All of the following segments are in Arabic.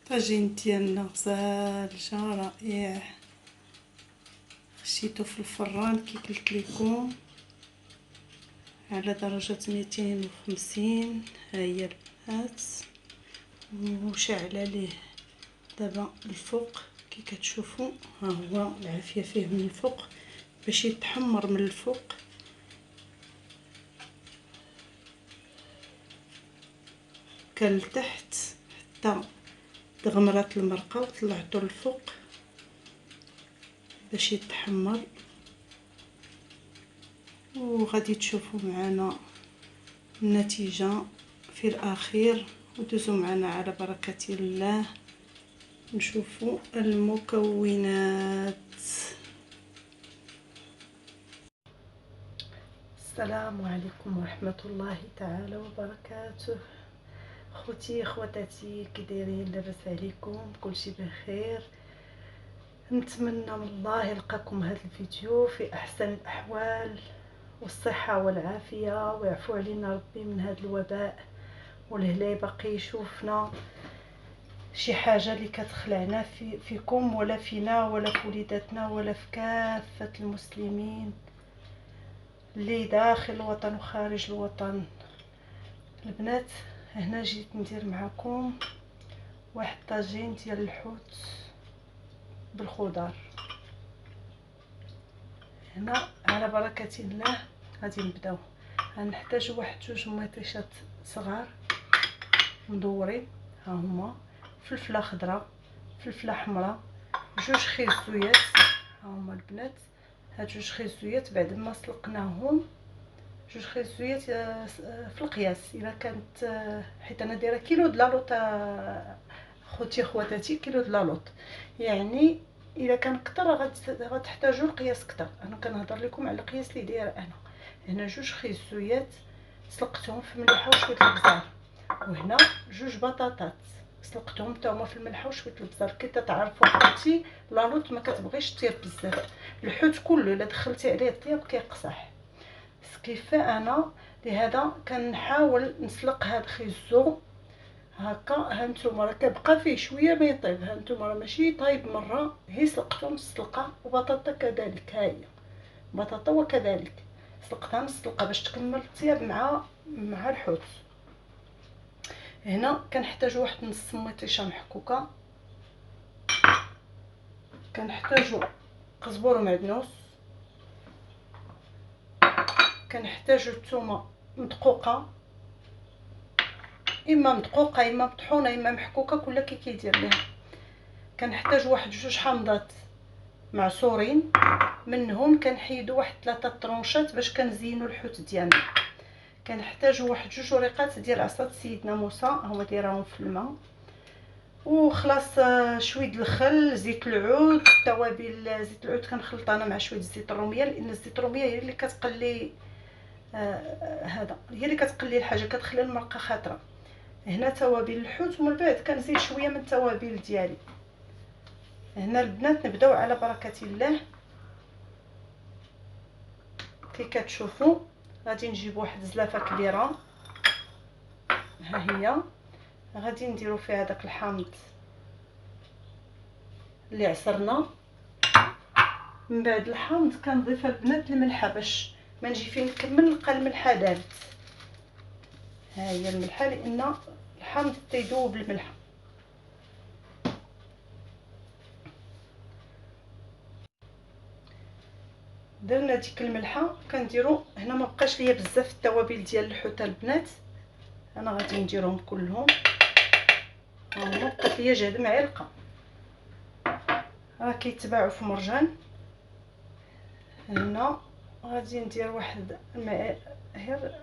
طاجين ديالنا غزال جا رائع. خشيتو في الفران كي قلت لكم على درجة 250. ها هي البنات وشعله ليه دابا الفوق كي كتشوفوا. ها هو العافيه فيه من الفوق باش يتحمر من الفوق. كان لتحت حتى تغمرات المرقه وطلعته الفوق باش يتحمر. وغادي تشوفوا معنا النتيجه في الاخير ودوزوا معنا على بركه الله نشوفوا المكونات. السلام عليكم ورحمه الله تعالى وبركاته. خوتي خواتاتي كي دايرين؟ لاباس عليكم؟ كلشي بخير؟ نتمنى من الله يلقاكم هذا الفيديو في احسن الاحوال والصحه والعافيه ويعفو علينا ربي من هذا الوباء والهلا باقي يشوفنا شي حاجه اللي كتخلعنا فيكم ولا فينا ولا في وليداتنا ولا في كافه المسلمين اللي داخل الوطن وخارج الوطن. البنات هنا جيت ندير معكم واحد طاجين ديال الحوت بالخضر. هنا على بركه الله غادي نبداو. غنحتاج واحد جوج مطيشات صغار مدورين، ها هما فلفله خضراء فلفله حمراء جوج خيزويات. ها هما البنات هاد جوج خيزويات بعد ما سلقناهم. جوج خيزويات في القياس الا كانت حيت انا دايره كيلو د لاطوط خوتي خواتاتي، كيلو د لاطوط يعني الا كان كتر غتحتاجوا القياس كتر. انا كنهضر لكم على القياس اللي دايره انا. هنا جوج خيزويات سلقتهم في الملحه وشويه البزار، وهنا جوج بطاطات سلقتهم حتى هما في الملحه وشويه البزار. كي تعرفوا خوتي لاطوط ما كتبغيش طياب بزاف، الحوت كله الا دخلتي عليه الطياب كيقصح. كيفاه انا لهذا كنحاول نسلق هاد الخيزو هكا. هانتوما راه كيبقى فيه شويه ما يطيب، هانتوما راه ماشي طايب مره، هي سلقته مسلقه. وبطاطا كذلك، ها هي بطاطا وكذلك سلقتها مسلقه باش تكمل الطياب مع الحوت. هنا كنحتاج واحد نص مطيشه محكوكه، كنحتاجو قزبور ومعدنوس، كنحتاجو الثومه مدقوقه، اما مدقوقه اما مطحونه اما محكوكه، كل كي كيدير ليها. كنحتاج واحد جوج حامضات معصورين، منهم كنحيدو واحد 3 طرونشات باش كنزينو الحوت ديالنا. كنحتاجو واحد جوج وريقات ديال عصا سيدنا موسى، هما دايرهم في الماء وخلاص. شويه الخل، زيت العود، التوابل. زيت العود كنخلط انا مع شويه زيت الروميه، لان الزيت الروميه هي اللي كتقلي هذا هي اللي كتقلي الحاجه، كتخلي المرقه خضراء. هنا توابل الحوت ومن بعد كنزيد شويه من التوابل ديالي. هنا البنات نبداو على بركه الله. كي كتشوفوا غادي نجيب واحد الزلافه كبيره، ها هي غادي نديرو فيها داك الحامض اللي عصرنا. من بعد الحامض كنضيف البنات الملحه باش ما نجي فين نكمل نلقى الملحه دابت. ها هي الملحه لان الحامض تيذوب الملحه. درنا ديك الملحه كنديروا هنا. ما بقاش ليا بزاف التوابل ديال الحوت البنات، انا غادي نديرهم كلهم. ها هما بقات ليا جهد معلقه، راه كيتباعوا في مرجان. هنا غادي ندير واحد غير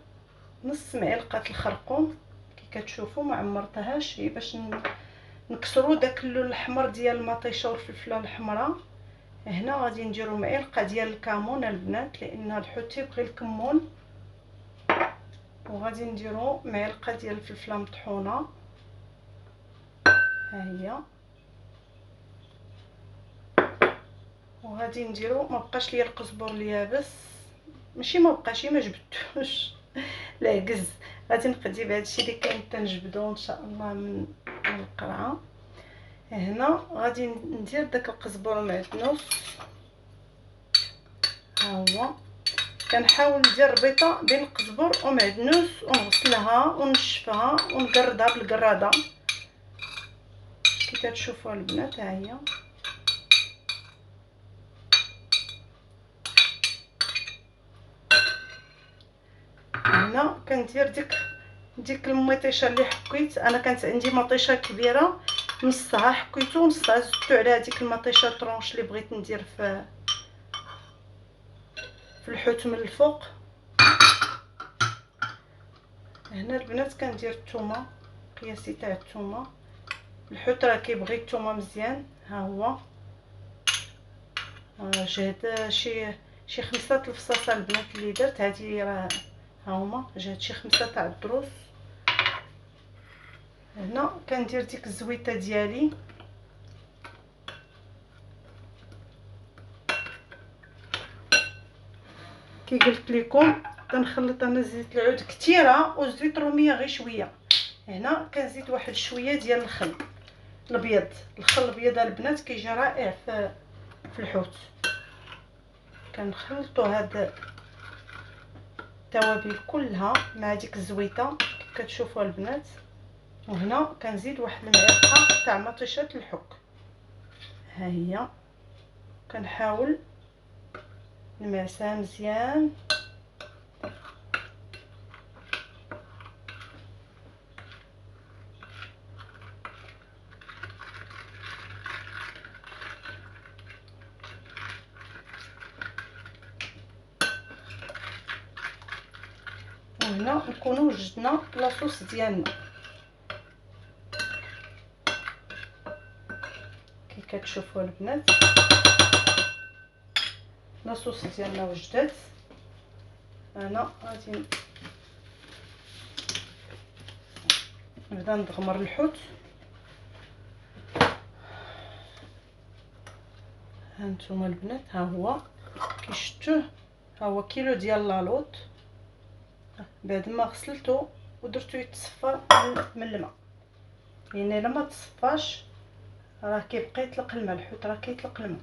نص معلقه الخرقوم. كي كتشوفوا ما عمرتهاش، هي باش نكسروا داك اللون الاحمر ديال المطيشه والفلفله الحمراء. هنا غادي نديروا معلقه ديال الكمون البنات لان الحوت تيبغي الكمون، وغادي نديروا معلقه ديال الفلفله مطحونه، ها هي. وغادي نديروا ما بقاش ليا القزبر اليابس، ماشي ما بقاش، ما جبدتوش العكز. غادي نقدي بهذا الشيء اللي كاين تنجبدو ان شاء الله من القرعه. هنا غادي ندير داك القزبر ومعدنوس، ها هو. كنحاول ندير ربيطه بين القزبر ومعدنوس ونغسلها ونشفها ونقردها بالقراده كي كتشوفوا البنات. ها هي هنا كندير ديك المطيشه اللي حكيت انا. كانت عندي مطيشه كبيره، نصها حكيتو ونصها زدتو على هذيك المطيشه طرونش اللي بغيت ندير في الحوت من الفوق. هنا البنات كندير الثومه، قياسي تاع الثومه. الحوت راه كيبغي الثومه مزيان. ها هو جهد شي 5 الفصاصه البنات اللي درت. هذه راه ها هما جهد شي 5 تاع الدروس. هنا كندير ديك الزويته ديالي، كي قلت لكم كنخلط انا زيت العود كثيره وزيت الروميه غير شويه. هنا كنزيد واحد شويه ديال الخل الابيض. الخل الابيض البنات كيجي رائع في الحوت. كنخلطوا هاد التوابل كلها مع ديك الزويته كتشوفوا البنات. وهنا كنزيد واحد المعلقه تاع مطيشه الحك. ها هي كنحاول نمعسها مزيان. وهنا نكونوا وجدنا لاصوص ديالنا كي كتشوفوا البنات. لاصوص ديالنا وجدات. انا غادي نبدا نضغمر الحوت. ها نتوما البنات، ها هو كي شفتوه، ها هو كيلو ديال لاطوط بعد ما غسلته ودرتو يتصفى من الماء. يعني الا ما تصفاش راه كيبقى يطلق الماء. الحوت راه كيطلق الماء.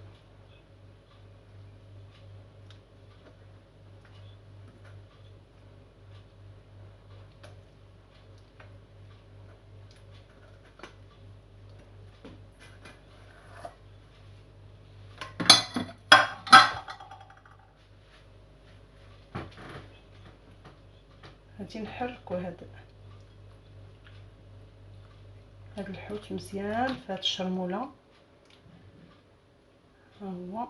غادي نحركو هاد الحوت مزيان في هاد الشرموله. ها هو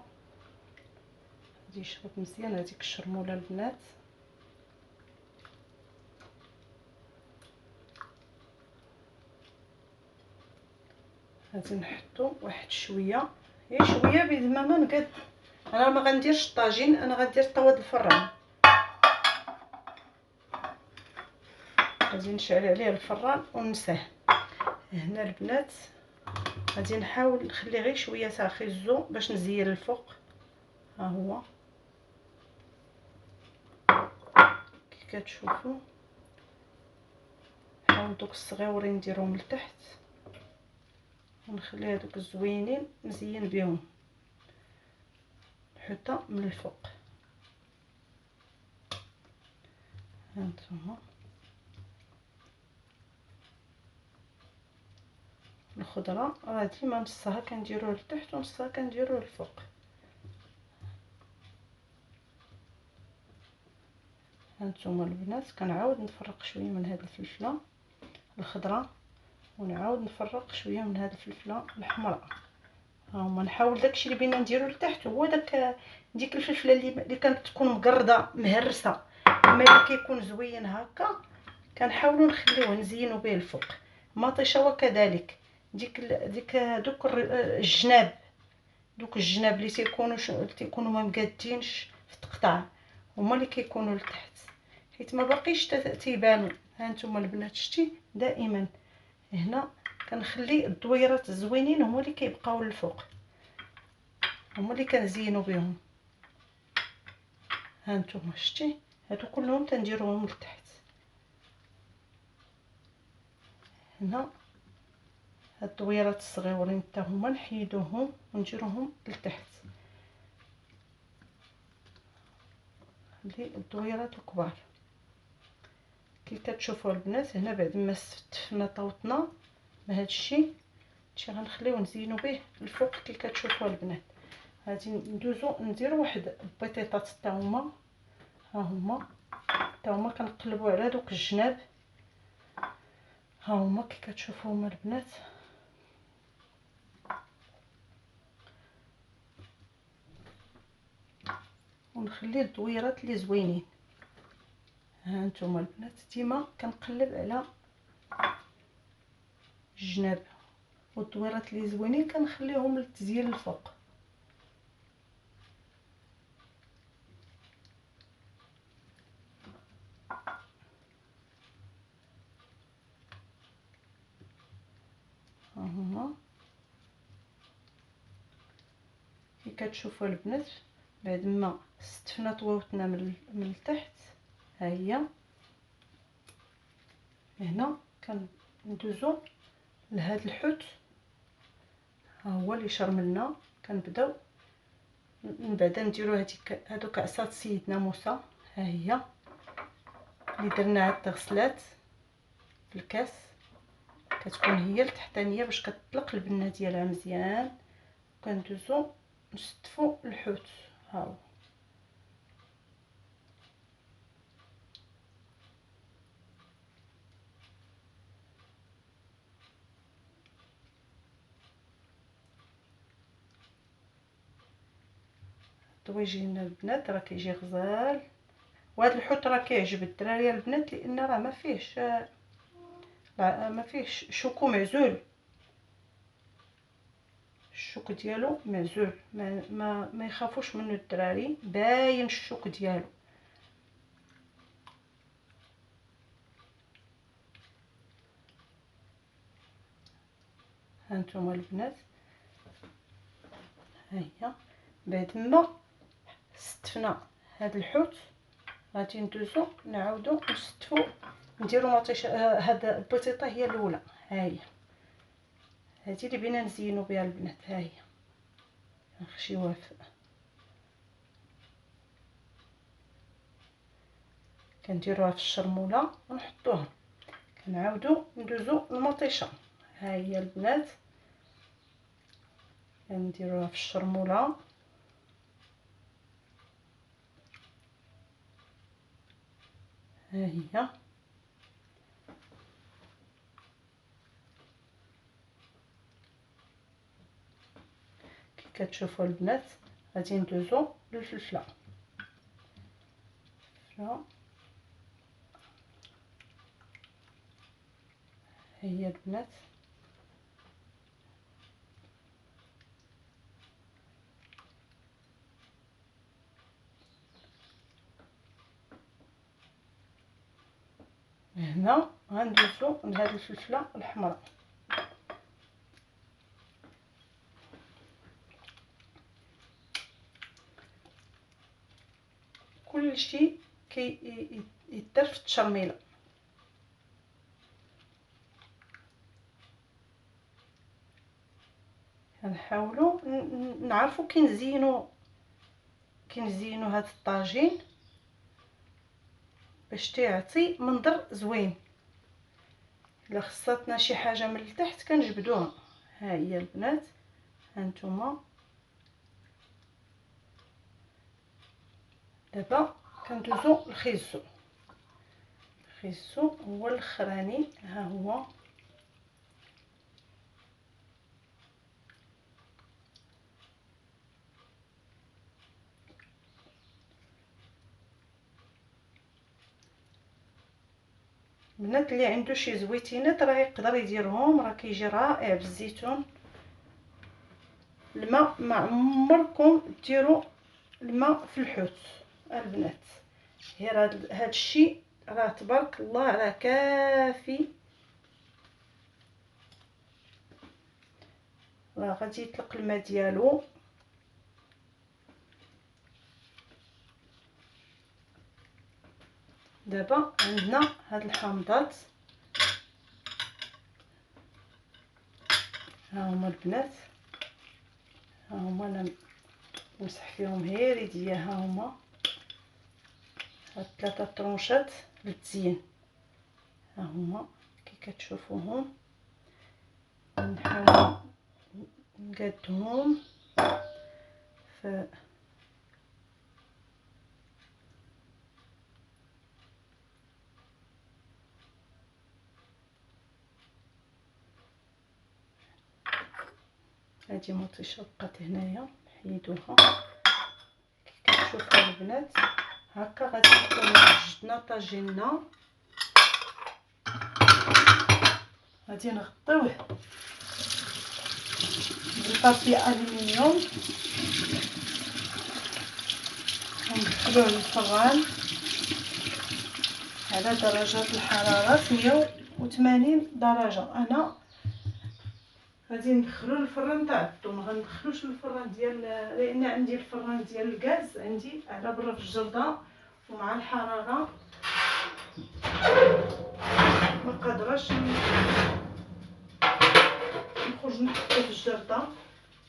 غادي يشرب مزيان هذيك الشرموله البنات. غادي نحطو واحد شويه، غير شويه بيد ما نقاد. انا ما غنديرش الطاجين، انا غندير طاوه الفران. غادي نشعل عليه الفران ونساه. هنا البنات غادي نحاول نخلي غير شويه ساخي الزو باش نزين الفوق. ها هو كي كتشوفوا نحاول دوك الصغيورين نديرهم لتحت ونخلي هذوك الزوينين نزين بهم حتى من الفوق. هانتوما الخضره راه ديما نصها كنديروه لتحت ونصها كنديروه للفوق. هانتوما البنات كنعاود نفرق شويه من هاد الفلفله الخضراء ونعاود نفرق شويه من هاد الفلفله الحمراء. ها هما نحاول داكشي اللي بينا نديرو لتحت هو ديك الفلفله اللي كانت تكون مقرده مهرسه، اما اللي كيكون زوين هكا كنحاولوا نخليوه نزينوا به الفوق. مطيشه وكذلك ديك دوك الجناب، دوك الجناب اللي تيكونوا ما مقادينش في التقطاع هما اللي كيكونوا لتحت حيت ما باقيش تيبانوا. ها نتوما البنات شتي دائما هنا كنخلي الدويرات الزوينين هما اللي كيبقاو للفوق، هما اللي كنزينوا بهم. ها نتوما شتي هادو كلهم تنديروهم لتحت. هنا هاد الدويرات الصغيورين حتى هما نحيدوهم ونديروهم لتحت. هذه الدويرات الكبار. كي كتشوفوا البنات هنا بعد ما استفنا طوطنا بهذا الشيء غنخليو نزينو به الفوق. كي كتشوفوا البنات غادي ندوزو نديرو واحد البيطيطات حتى هما، ها هما حتى هما كنقلبوا على دوك الجناب، ها هما كي كتشوفوا هما البنات. ونخلي الدويرات اللي زوينين. ها نتوما البنات ديما كنقلب على الجناب، والدويرات اللي زوينين كنخليهم للتزيين الفوق. ها هما كي كتشوفوا البنات بعد ما استفنا طويوتنا من التحت، ها هي هنا كندوزو لهاد الحوت، ها هو اللي شرملنا. كنبداو من بعد نديرو هادوك عصات سيدنا موسى، ها هي اللي درنا هاد الغسلات في الكاس، كتكون هي التحتانيه باش كتطلق البنه ديالها مزيان. كندوزو نستفو الحوت، ها هو طويجينا البنات راه كيجي غزال. وهذا الحوت راه كيعجب الدراري البنات لان راه ما فيهش شوكو معزول، الشوك ديالو معزول، ما يخافوش منه الدراري، باين الشوك ديالو. هانتوما البنات ها هي بعد ما استفنا هاد الحوت غادي ندوزو نعاودو نستفو نديرو مطيشه. هاد البوطيطه هي الاولى، ها هي هادي اللي بغينا نزينو بها البنات، ها هي نخشيوها كنديروها في الشرموله ونحطوها، كنعاودو ندوزو المطيشه. ها هي البنات كنديروها في الشرموله، ها هي كي كتشوفوا البنات غادي ندوزو للفلفله. هي البنات هنا غندوزو لهاد الفلفله الحمراء. كلشي يدار في التشرميله. كنحاولوا نعرفوا كنزينوا هاد الطاجين باش تيعطي منظر زوين. الا خصاتنا شي حاجه من التحت كنجبدوها. ها هي البنات هانتوما دابا كندوزو الخيزو. الخيزو هو الاخراني، ها هو البنات اللي عنده شي زويتينات راه يقدر يديرهم، راه كيجي رائع بالزيتون. الماء ما عمركم ديروا الماء في الحوت البنات، غير هاد الشيء راه تبارك الله راه كافي، راه غادي يطلق الماء ديالو. دابا عندنا هاد الحامضات ها هما البنات، ها هما انا نمسح فيهم غير يديا. ها هما هاد 3 طرونشات للتزيين، ها هما كي كتشوفوهم. نحاول نقادهم في هادي مطيشه بقات هنايا، نحيدوها. كي كتشوفوا البنات هكا غادي نكونو جدنا طاجيننا. غادي نغطيوه بالبابي الومنيوم وندخلوه للفران على درجة الحرارة 180 درجة. انا غادي ندخلو الفران تاع الضو، ما غندخلوش الفران ديال، لان عندي الفران ديال الغاز عندي على برا في الجردة، ومع الحرارة ما قادراش نخرج نحطو في الجردة.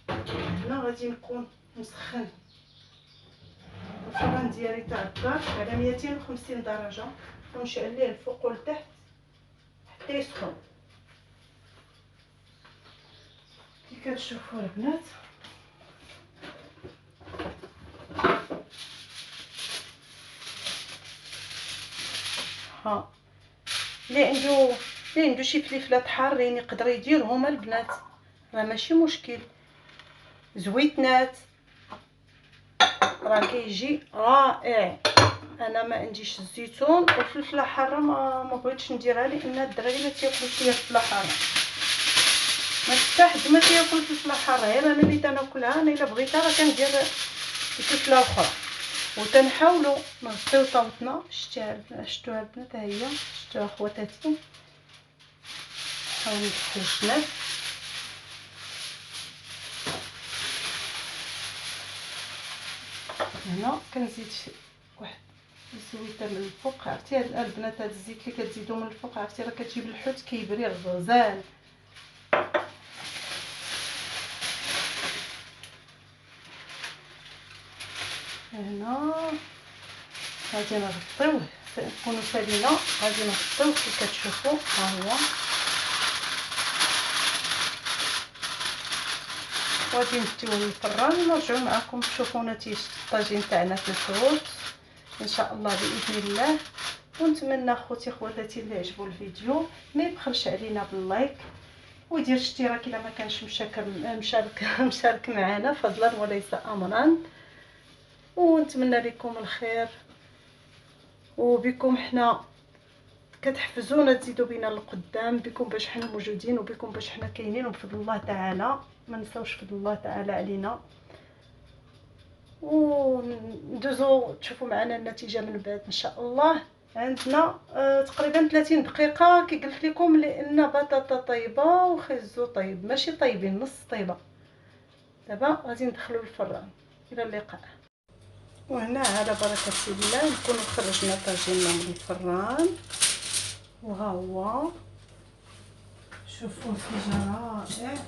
هنا غادي نكون مسخن الفران ديالي تاع الدار على 250 درجة، ونشعل ليه الفوق والتحت حتى يسخن. كي كتشوفوا البنات ها، اللي عنده شي فليفلات حارين يقدر يديرهم البنات، راه ماشي مشكل. زويتنات راه كيجي رائع. انا ما عنديش الزيتون والفلفله حاره، ما بغيتش نديرها لان الدراري ما تياكلوش الفلفله حاره. ما حتى حد ما تياكل الفلفله حاره، غير انا اللي تناكلها. انا الا بغيتها راه كندير الفلفله الاخرى. وتنحاولوا نغطيو طاوطنا. شتوها البنات؟ ها هي، شتوها خواتاتي. نحاول ندخل الجناب. هنا كنزيد واحد الزويته من الفوق. عرفتي هاد البنات، هاد الزيت اللي كتزيدو من الفوق عرفتي راه كتجيب الحوت كيبري غزال. هنا غادي نغطيوه، نكونوا سالينا غادي نغطيوه كي كتشوفوا. ها هو غادي نديوه للفران ونرجعوا معكم تشوفوا نتيجه الطاجين تاعنا في الحوت ان شاء الله باذن الله. ونتمنى خوتي خواتاتي اللي عجبوا الفيديو ما يبخلش علينا باللايك ودير اشتراك الا ما كانش مشارك معنا فضلا وليس امرا. ونتمنى لكم الخير، وبكم حنا كتحفزونا تزيدوا بينا للقدام، بكم باش حنا موجودين وبكم باش حنا كاينين، وبفضل الله تعالى ما نساوش فضل الله تعالى علينا. وندوزو تشوفوا معنا النتيجه من بعد ان شاء الله. عندنا تقريبا 30 دقيقه كي قلت لكم، لان بطاطا طيبه وخيزو طيب، ماشي طيبين، نص طيبه. دابا غادي ندخلو الفران. الى اللقاء. وهنا على بركه الله نكونوا خرجنا طاجيننا من الفران، وها هو شوفوا الفيجا رائع.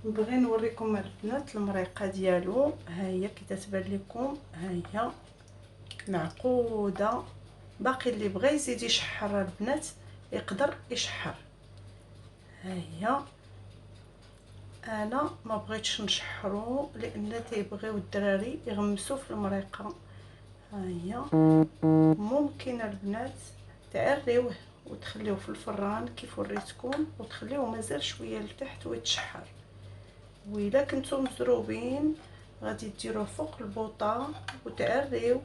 نبغي نوريكم البنات المريقه ديالو. ها هي كي تتبان لكم، ها هي معقوده. باقي اللي بغى يزيد يشحر البنات يقدر يشحر. ها هي انا ما بغيتش نشحرو لان تيبغيو الدراري يغمسوا في المريقه. ها هي ممكن البنات تعريوه وتخليوه في الفران كيف وريتكم، وتخليوه مازال شويه لتحت ويتشحر. وإلا كنتو مزروبين غادي ديروه فوق البوطه وتعريوه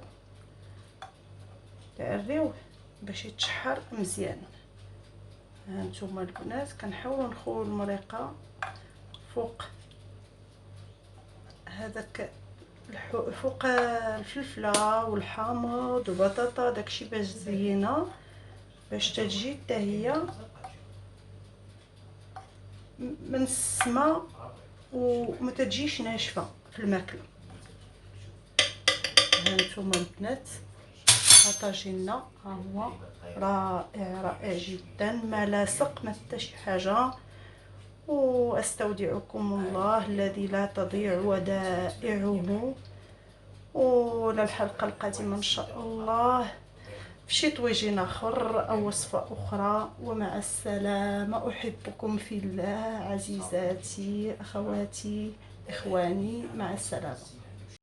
باش يتشحر مزيان. ها نتوما البنات كنحاولوا نخويو المريقه فوق هذاك فوق الفلفله والحامض والبطاطا، داكشي باش زينه باش تجي حتى هي منسمه وما تجيش ناشفه في الماكله. ها نتوما البنات طاجيننا ها هو رائع جدا، ما لاصق ما حتى شي حاجه، واستودعكم الله الذي لا تضيع ودائعه، وللحلقة القادمة إن شاء الله في شي طويجين آخر أو وصفة أخرى. ومع السلامة. أحبكم في الله عزيزاتي، أخواتي، إخواني، مع السلامة.